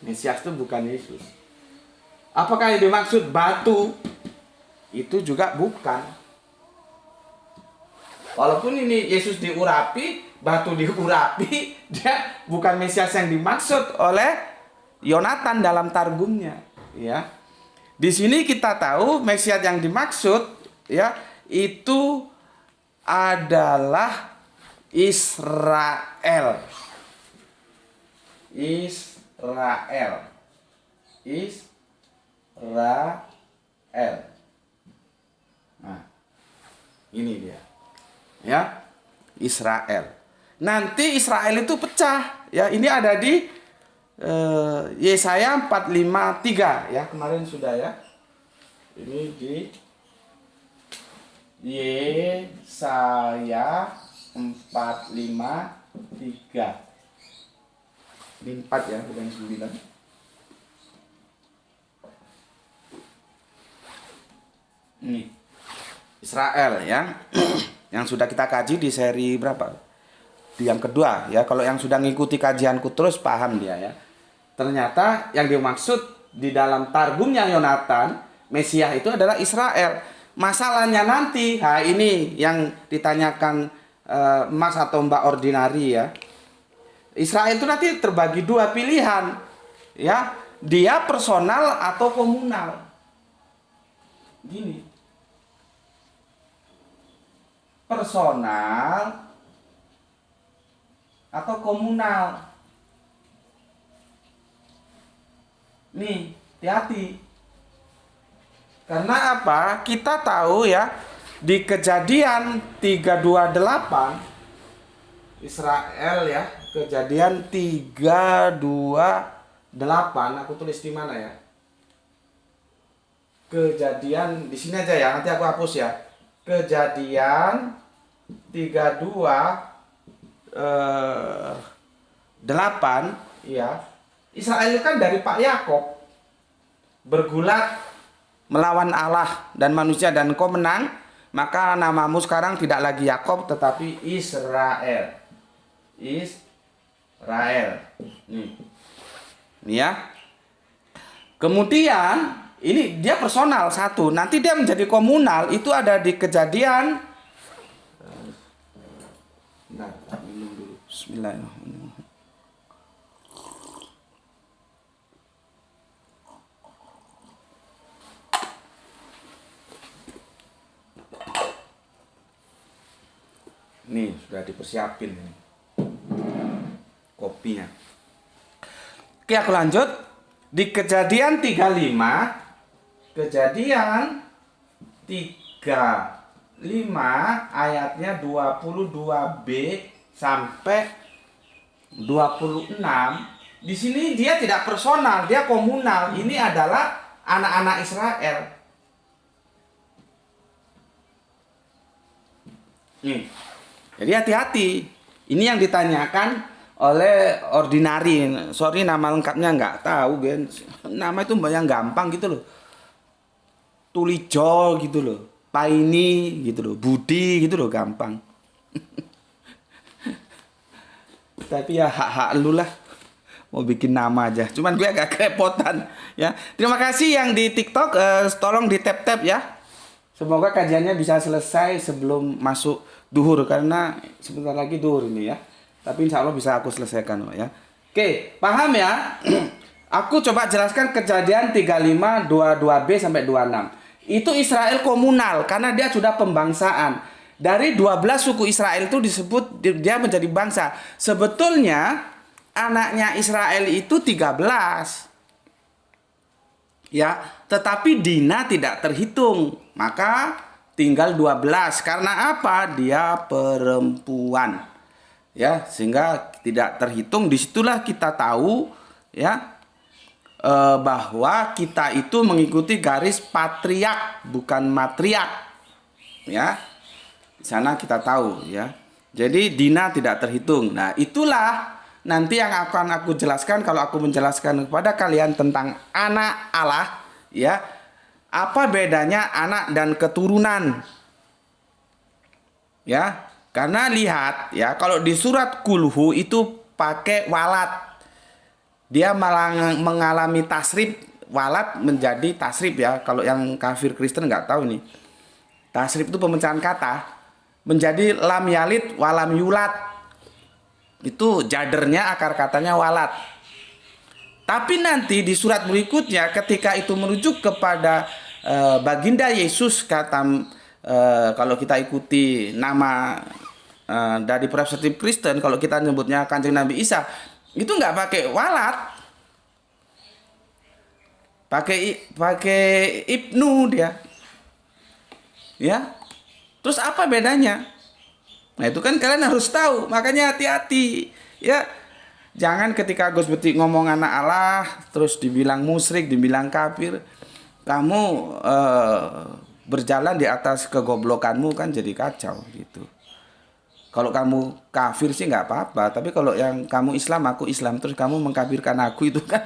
Speaker 1: Mesias itu bukan Yesus. Apakah yang dimaksud batu? Itu juga bukan. Walaupun ini Yesus diurapi, batu diurapi, dia bukan Mesias yang dimaksud oleh Yonatan dalam targumnya, ya. Di sini kita tahu Mesias yang dimaksud, ya, itu adalah Israel. Israel. Nah, ini dia. Ya, Israel. Nanti Israel itu pecah, ya. Ini ada di Yesaya 45:3 ya, kemarin sudah ya. Ini di Yesaya 45:3. Ini 4 ya, bukan 9. Ini Israel ya. Yang sudah kita kaji di seri berapa? Di yang kedua ya. Kalau yang sudah ngikuti kajianku terus paham dia ya. Ternyata yang dimaksud di dalam targumnya Yonatan, Mesias itu adalah Israel. Masalahnya nanti, ini yang ditanyakan Mas atau Mbak Ordinari ya. Israel itu nanti terbagi dua pilihan ya. Dia personal atau komunal. Gini. Personal atau komunal. Nih, hati-hati. Karena apa? Kita tahu ya, di Kejadian 3:28 Israel ya, Kejadian 3:28, aku tulis di mana ya? Kejadian di sini aja ya, nanti aku hapus ya. Kejadian 3:28 ya. Israel kan dari Pak Yakob bergulat melawan Allah dan manusia, dan engkau menang, maka namamu sekarang tidak lagi Yakob tetapi Israel. Israel. Ini ya. Kemudian ini dia personal satu, nanti dia menjadi komunal, itu ada di Kejadian. Nah, minum dulu. Bismillahirrahmanirrahim. Nih, sudah dipersiapin ini kopinya. Oke, aku lanjut. Di Kejadian 35, Kejadian 35 ayatnya 22b sampai 26. Di sini dia tidak personal, dia komunal. Ini adalah anak-anak Israel. Nih. Jadi hati-hati. Ini yang ditanyakan oleh Ordinari. Sorry, nama lengkapnya nggak tahu, Gen. Nama itu yang gampang gitu loh. Tulijo gitu loh. Paini gitu loh. Budi gitu loh, gampang. Tapi ya hak-hak lu lah. Mau bikin nama aja. Cuman gue agak kerepotan ya. Terima kasih yang di TikTok, tolong di tap-tap ya. Semoga kajiannya bisa selesai sebelum masuk duhur, karena sebentar lagi duhur ini ya. Tapi insya Allah bisa aku selesaikan ya. Oke, paham ya? Aku coba jelaskan Kejadian 35 22b sampai 26. Itu Israel komunal karena dia sudah pembangsaan. Dari 12 suku Israel itu disebut dia menjadi bangsa. Sebetulnya anaknya Israel itu 13. Ya, tetapi Dina tidak terhitung. Maka tinggal 12. Karena apa? Dia perempuan. Ya, sehingga tidak terhitung. Disitulah kita tahu ya bahwa kita itu mengikuti garis patriark bukan matriark. Ya. Di sana kita tahu ya. Jadi Dina tidak terhitung. Nah, itulah nanti yang akan aku jelaskan kalau aku menjelaskan kepada kalian tentang anak Allah, ya. Apa bedanya anak dan keturunan? Ya, karena lihat ya, kalau di surat Kulhu itu pakai walat. Dia mengalami tasrif, walat menjadi tasrif ya. Kalau yang kafir Kristen nggak tahu nih. Tasrif itu pemecahan kata menjadi lam yalid walam yulat. Itu jadernya akar katanya walat. Tapi nanti di surat berikutnya ketika itu merujuk kepada baginda Yesus kata kalau kita ikuti nama dari perspektif Kristen, kalau kita nyebutnya Kanjeng Nabi Isa, itu nggak pakai walat. Pakai ibnu dia. Ya. Terus apa bedanya? Nah itu kan kalian harus tahu, makanya hati-hati ya. Jangan ketika Gus Betik ngomong anak Allah terus dibilang musyrik, dibilang kafir, kamu berjalan di atas kegoblokanmu kan jadi kacau gitu. Kalau kamu kafir sih nggak apa-apa, tapi kalau yang kamu Islam, aku Islam, terus kamu mengkafirkan aku itu kan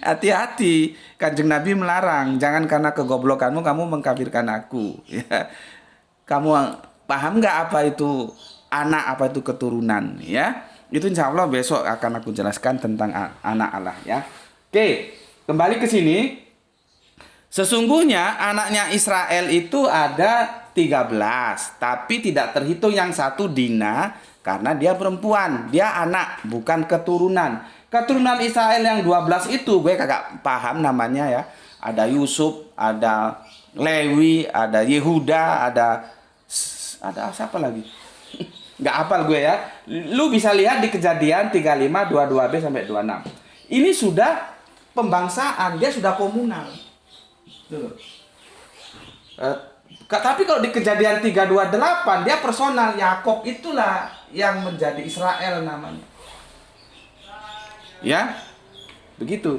Speaker 1: hati-hati. Kanjeng Nabi melarang, jangan karena kegoblokanmu kamu mengkafirkan aku ya. Kamu paham nggak apa itu anak, apa itu keturunan ya? Itu insya Allah besok akan aku jelaskan tentang anak Allah ya. Oke, kembali ke sini. Sesungguhnya anaknya Israel itu ada 13, tapi tidak terhitung yang satu Dina karena dia perempuan, dia anak bukan keturunan. Keturunan Israel yang 12 itu gue kagak paham namanya ya. Ada Yusuf, ada Lewi, ada Yehuda, ada siapa lagi? Nggak hafal gue ya. Lu bisa lihat di Kejadian 35, 22b sampai 26. Ini sudah pembangsaan, dia sudah komunal. Tapi kalau di Kejadian 328 dia personal. Yakob itulah yang menjadi Israel namanya. Ya, begitu.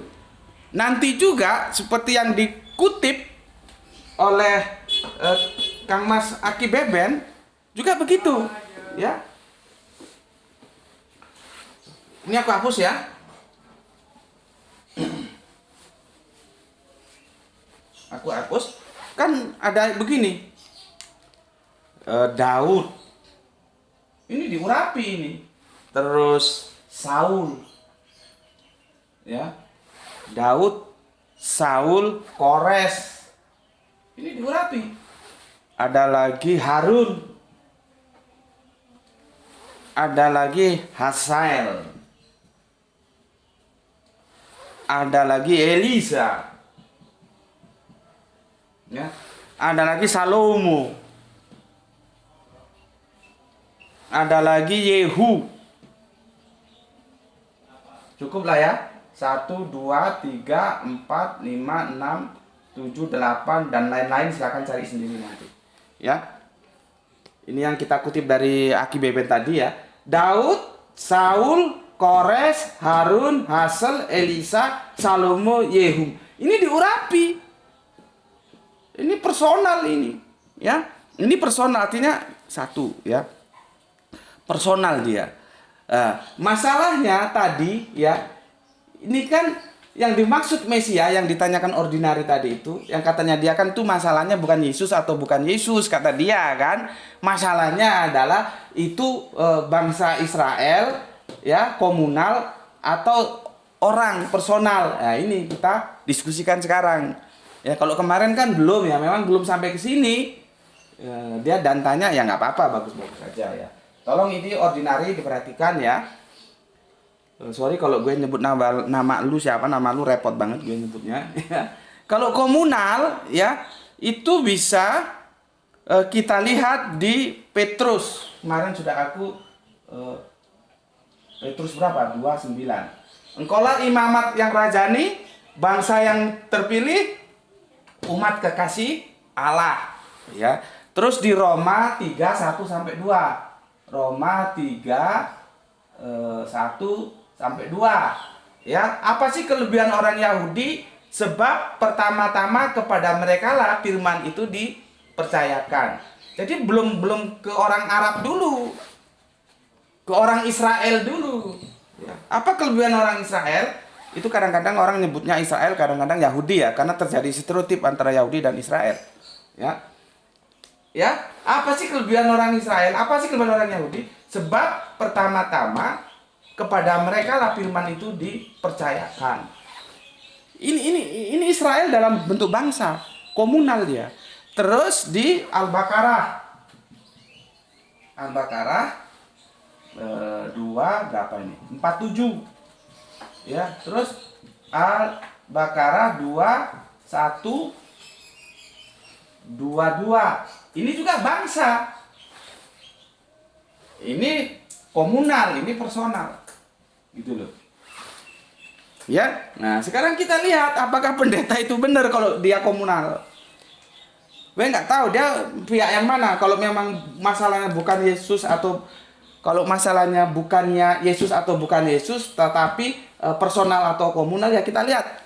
Speaker 1: Nanti juga seperti yang dikutip oleh Kang Mas Aki Beben juga begitu, ya. Ini aku hapus ya. Aku hapus. Kan ada begini. Daud. Ini diurapi ini. Terus Saul. Ya. Daud, Saul, Kores. Ini diurapi. Ada lagi Harun. Ada lagi Hasael. Ada lagi Elisa. Ya. Ada lagi Salomo. Ada lagi Yehu. Cukup lah ya. 1, 2, 3, 4, 5, 6, 7, 8 dan lain-lain, silakan cari sendiri nanti. Ya. Ini yang kita kutip dari Aki Beben tadi ya. Daud, Saul, Kores, Harun, Hasel, Elisa, Salomo, Yehu. Ini diurapi. Ini personal ini, ya. Ini personal artinya satu, ya. Personal dia. Masalahnya tadi, ya. Ini kan yang dimaksud Mesia yang ditanyakan ordinari tadi itu, yang katanya dia kan tuh masalahnya bukan Yesus atau bukan Yesus kata dia kan. Masalahnya adalah itu bangsa Israel ya, komunal atau orang personal. Nah, ini kita diskusikan sekarang. Ya kalau kemarin kan belum ya, memang belum sampai ke sini. Dia dan tanya ya nggak apa-apa, bagus-bagus saja ya. Tolong ini ordinari diperhatikan ya. Sorry kalau gue nyebut nama lu siapa, nama lu repot banget gue nyebutnya. Kalau komunal ya itu bisa kita lihat di Petrus. Kemarin sudah aku Petrus berapa? 29. Engkaulah imamat yang rajani, bangsa yang terpilih, umat kekasih Allah. Ya. Terus di Roma 3, 1 sampai 2. Roma 3 1 sampai 2. Ya, apa sih kelebihan orang Yahudi? Sebab pertama-tama kepada mereka lah firman itu dipercayakan. Jadi belum ke orang Arab dulu, ke orang Israel dulu. Ya. Apa kelebihan orang Israel? Itu kadang-kadang orang nyebutnya Israel, kadang-kadang Yahudi ya, karena terjadi stereotip antara Yahudi dan Israel. Ya. Ya, apa sih kelebihan orang Israel? Apa sih kelebihan orang Yahudi? Sebab pertama-tama kepada mereka lah firman itu dipercayakan. Ini Israel dalam bentuk bangsa, komunal dia. Terus di Al-Baqarah 2 berapa ini? 47. Ya, terus Al-Baqarah 2 1 22. Ini juga bangsa. Ini komunal, ini personal. Gitu loh. Ya. Nah, sekarang kita lihat apakah pendeta itu benar kalau dia komunal. Gue nggak tahu dia pihak yang mana. Kalau memang masalahnya bukan Yesus atau kalau masalahnya bukannya Yesus atau bukan Yesus, tetapi personal atau komunal, ya kita lihat.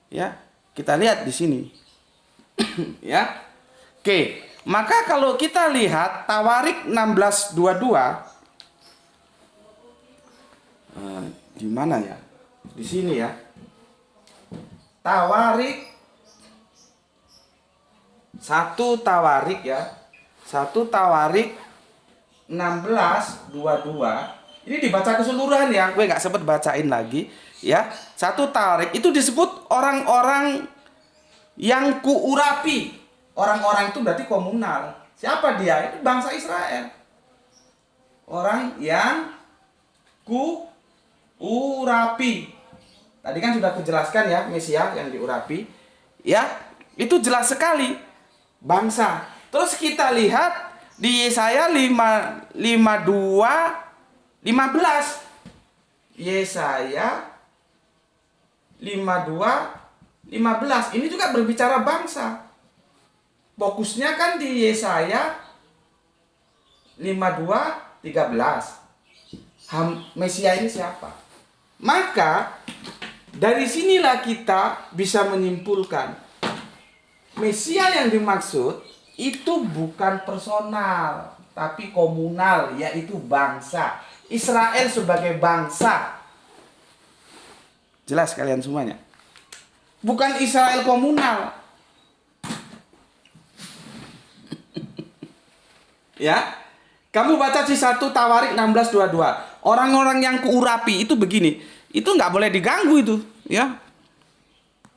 Speaker 1: Ya, kita lihat di sini. Ya. Oke, maka kalau kita lihat Tawarik 16:22, di mana ya? Di sini ya. Tawarik 1 Tawarik ya. 1 Tawarik 16:22. Ini dibaca keseluruhan ya. Gue nggak sempat bacain lagi ya. 1 Tawarik itu disebut orang-orang yang kuurapi. Orang-orang itu berarti komunal. Siapa dia? Itu bangsa Israel. Orang yang kuurapi. Tadi kan sudah kujelaskan ya, Mesia yang diurapi. Ya, itu jelas sekali. Bangsa. Terus kita lihat di Yesaya 52:15. Yesaya 52:15. Ini juga berbicara bangsa. Fokusnya kan di Yesaya 52:13. Mesia ini siapa? Maka dari sinilah kita bisa menyimpulkan Mesia yang dimaksud itu bukan personal, tapi komunal, yaitu bangsa. Israel sebagai bangsa. Jelas kalian semuanya? Bukan Israel komunal. Ya, kamu baca di 1 Tawarik 16:22. Orang-orang yang kuurapi itu begini. Itu nggak boleh diganggu itu, ya.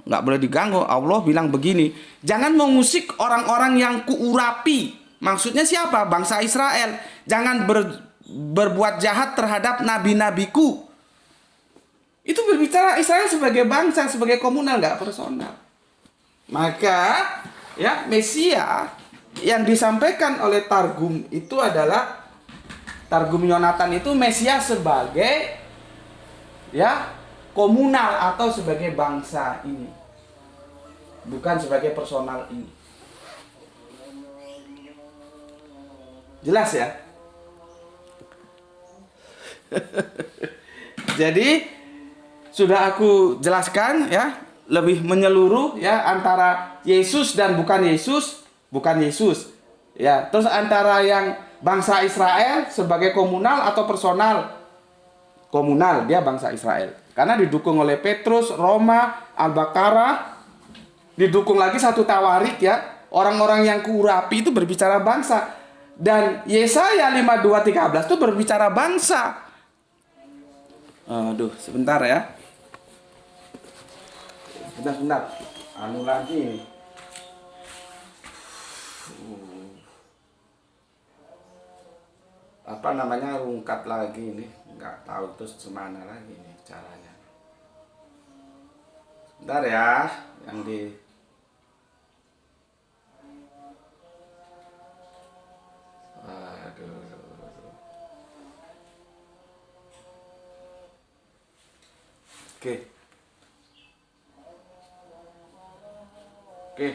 Speaker 1: Nggak boleh diganggu. Allah bilang begini, jangan mengusik orang-orang yang kuurapi. Maksudnya siapa? Bangsa Israel. Jangan berbuat jahat terhadap nabi-nabiku. Itu berbicara Israel sebagai bangsa, sebagai komunal, nggak personal. Maka ya Mesia yang disampaikan oleh Targum itu adalah Targum Yonatan itu Mesia sebagai ya komunal atau sebagai bangsa ini, bukan sebagai personal ini. Jelas ya? Jadi sudah aku jelaskan ya lebih menyeluruh ya antara Yesus dan bukan Yesus. Bukan Yesus. Ya, terus antara yang bangsa Israel sebagai komunal atau personal. Komunal, dia bangsa Israel. Karena didukung oleh Petrus, Roma, Al-Baqarah, didukung lagi 1 Tawarik ya. Orang-orang yang kuurapi itu berbicara bangsa. Dan Yesaya 52:13 itu berbicara bangsa. Aduh, sebentar ya. Sebentar. Anu lagi nih. Apa namanya, rungkat lagi nih, nggak tahu terus semana lagi nih caranya. Bentar ya, yang di Oke. Oke.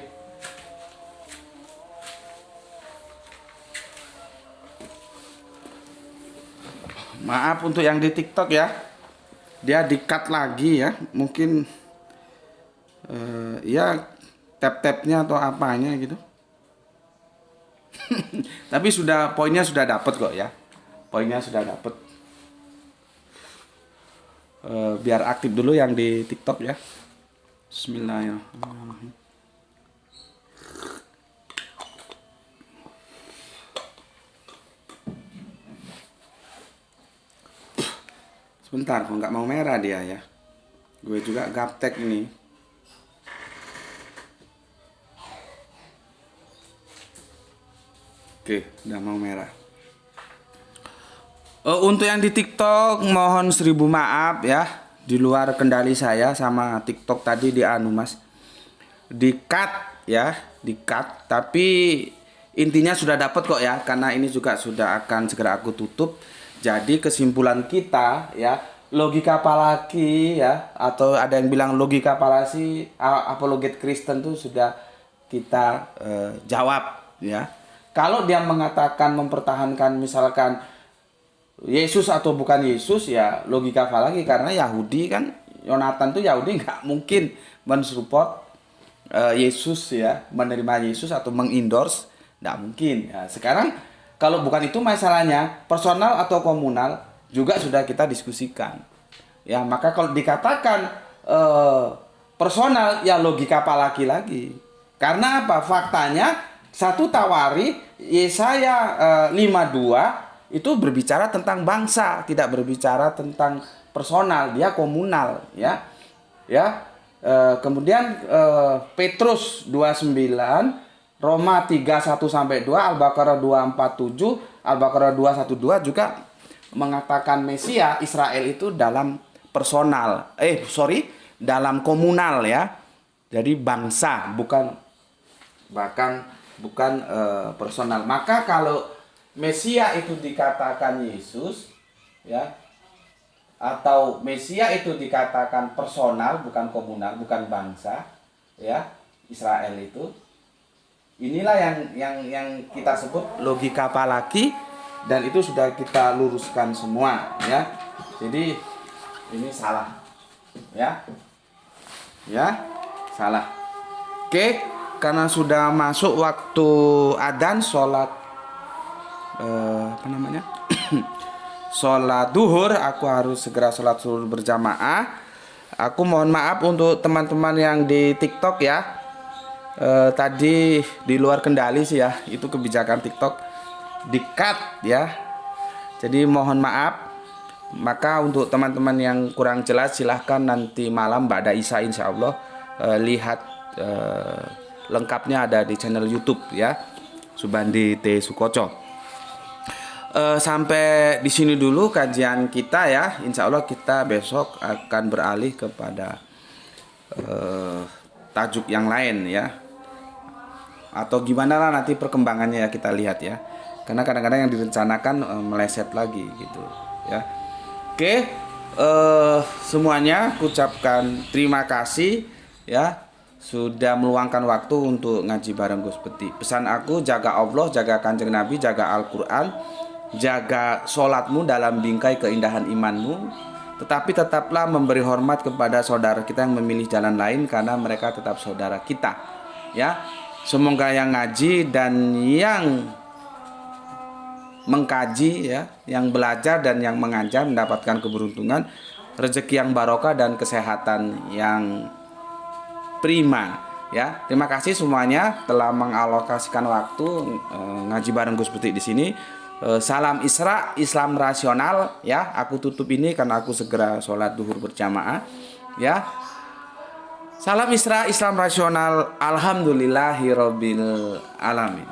Speaker 1: Maaf untuk yang di TikTok ya. Dia di-cut lagi ya. Mungkin ya tap-tapnya atau apanya gitu. Tapi poinnya sudah dapet kok ya. Poinnya sudah dapet. Biar aktif dulu yang di TikTok ya. Bismillahirrahmanirrahim. Sebentar, kok nggak mau merah dia ya. Gue juga gaptek ini. Oke, udah mau merah. Untuk yang di TikTok mohon 1000 maaf ya. Di luar kendali saya sama TikTok tadi di Mas. Di-cut ya, di-cut. Tapi intinya sudah dapat kok ya, karena ini juga sudah akan segera aku tutup. Jadi kesimpulan kita ya, logika palaki ya, atau ada yang bilang logika palasi, apologet Kristen tuh sudah kita jawab ya. Kalau dia mengatakan mempertahankan misalkan Yesus atau bukan Yesus ya logika falaki, karena Yahudi kan, Yonatan tuh Yahudi nggak mungkin mensupport Yesus ya, menerima Yesus atau mengendorse, nggak mungkin ya. Sekarang kalau bukan itu masalahnya, personal atau komunal juga sudah kita diskusikan ya. Maka kalau dikatakan personal ya logika falaki lagi, karena apa? Faktanya 1 Tawari Yesaya 52 itu berbicara tentang bangsa, tidak berbicara tentang personal, dia komunal ya. Kemudian Petrus 29, Roma 31-2, Al-Baqarah 247, Al-Baqarah 212 juga mengatakan Mesia Israel itu dalam personal, dalam komunal ya. Jadi bangsa, bukan personal. Maka kalau Mesia itu dikatakan Yesus ya, atau Mesia itu dikatakan personal bukan komunal, bukan bangsa ya, Israel itu, inilah yang kita sebut logika falaki, dan itu sudah kita luruskan semua ya. Jadi ini salah ya salah. Oke, karena sudah masuk waktu adzan sholat sholat duhur, aku harus segera sholat zuhur berjamaah. Aku mohon maaf untuk teman-teman yang di TikTok ya. Tadi di luar kendali sih ya, itu kebijakan TikTok, di-cut ya. Jadi mohon maaf. Maka untuk teman-teman yang kurang jelas silahkan nanti malam ba'da Isya insyaallah lihat lengkapnya ada di channel YouTube ya, Subandi T Sukoco. Sampai di sini dulu kajian kita ya. Insya Allah kita besok akan beralih kepada tajuk yang lain ya. Atau gimana lah nanti perkembangannya ya, kita lihat ya. Karena kadang-kadang yang direncanakan meleset lagi gitu ya. Oke, semuanya ucapkan terima kasih ya, sudah meluangkan waktu untuk ngaji bareng Gus Peti. Pesan aku, jaga Allah, jaga Kanjeng Nabi, jaga Al-Quran, jaga sholatmu dalam bingkai keindahan imanmu. Tetapi tetaplah memberi hormat kepada saudara kita yang memilih jalan lain, karena mereka tetap saudara kita ya. Semoga yang ngaji dan yang mengkaji ya, yang belajar dan yang mengajar mendapatkan keberuntungan, rezeki yang barokah dan kesehatan yang prima ya. Terima kasih semuanya telah mengalokasikan waktu ngaji bareng Gus Peti di sini. Salam Isra, Islam rasional ya. Aku tutup ini karena aku segera sholat duhur berjamaah ya. Salam Isra, Islam rasional. Alhamdulillahirabbil alamin.